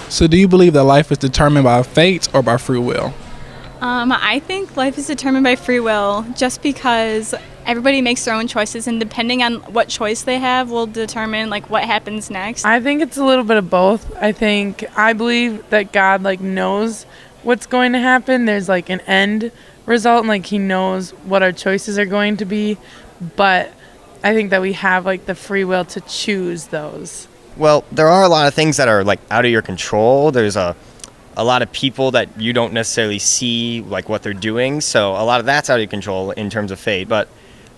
So do you believe that life is determined by fate or by free will? I think life is determined by free will just because everybody makes their own choices, and depending on what choice they have will determine like what happens next. I think it's a little bit of both. I believe that God knows what's going to happen. There's an end result, and he knows what our choices are going to be, but I think that we have the free will to choose those. Well, there are a lot of things that are out of your control. There's a lot of people that you don't necessarily see what they're doing, so a lot of that's out of your control in terms of fate, but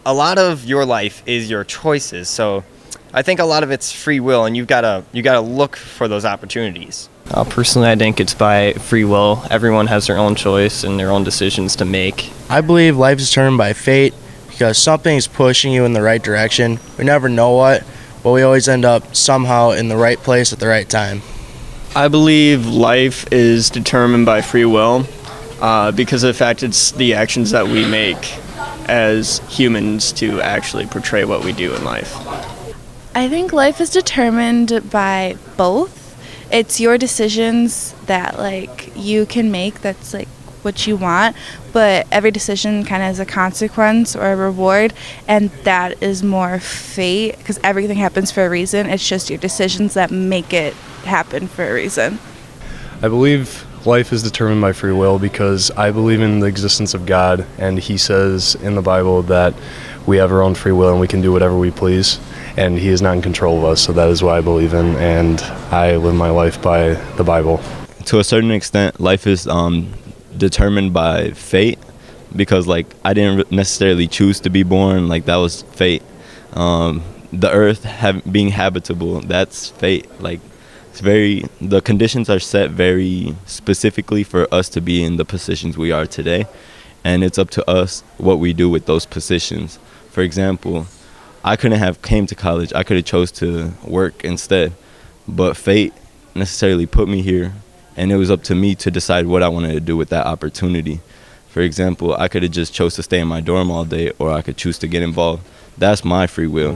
a lot of your life is your choices. So I think a lot of it's free will, and you gotta look for those opportunities. Personally, I think it's by free will. Everyone has their own choice and their own decisions to make. I believe life is determined by fate because something's pushing you in the right direction. We never know what, but we always end up somehow in the right place at the right time. I believe life is determined by free will because of the fact it's the actions that we make as humans to actually portray what we do in life. I think life is determined by both. It's your decisions that you can make that's what you want, but every decision kind of has a consequence or a reward, and that is more fate because everything happens for a reason. It's just your decisions that make it happen for a reason. I believe life is determined by free will because I believe in the existence of God, and he says in the Bible that we have our own free will and we can do whatever we please, and he is not in control of us. So that is what I believe in, and I live my life by the Bible. To a certain extent, life is determined by fate because I didn't necessarily choose to be born. That was fate. The earth being habitable, that's fate. The conditions are set very specifically for us to be in the positions we are today, and it's up to us what we do with those positions. For example, I couldn't have came to college. I could have chose to work instead, but fate necessarily put me here, and it was up to me to decide what I wanted to do with that opportunity. For example, I could have just chose to stay in my dorm all day, or I could choose to get involved. That's my free will.